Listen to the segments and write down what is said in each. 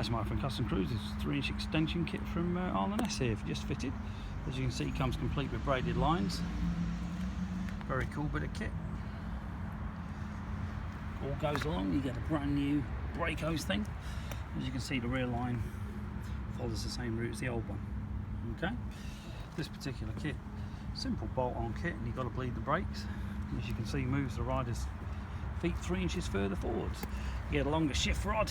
That's my friend Custom Cruisers 3-inch extension kit from Arlen Ness here, just fitted. As you can see, it comes complete with braided lines. Very cool bit of kit. All goes along, you get a brand new brake hose thing. As you can see, the rear line follows the same route as the old one. Okay, this particular kit, simple bolt-on kit, and you've got to bleed the brakes. As you can see, moves the rider's feet 3 inches further forwards. You get a longer shift rod.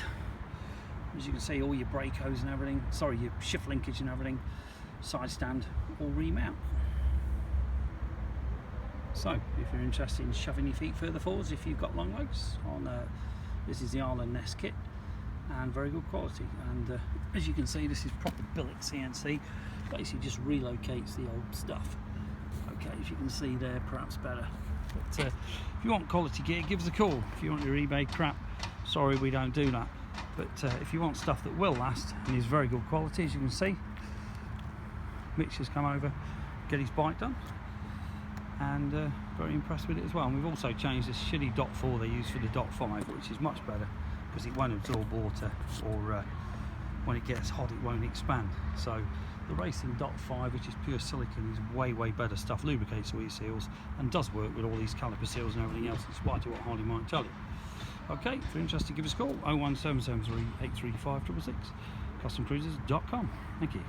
As you can see, all your brake hose and everything, sorry, your shift linkage and everything, side stand, all remount. So, if you're interested in shoving your feet further forwards, if you've got long legs, this is the Arlen Ness kit, and very good quality. And as you can see, this is proper billet CNC. Basically, just relocates the old stuff. Okay, as you can see there, perhaps better. But if you want quality gear, give us a call. If you want your eBay crap, sorry, we don't do that. But if you want stuff that will last and is very good quality, as you can see, Mitch has come over, get his bike done, and very impressed with it as well. And we've also changed this shitty dot 4 they use for the dot 5, which is much better because it won't absorb water, or when it gets hot it won't expand. So the racing dot 5, which is pure silicone, is way better stuff, lubricates all your seals and does work with all these caliper seals and everything else, in spite of what Harley might tell you. Okay, if you're interested, give us a call, 01773 835 666, customcruisers.com. Thank you.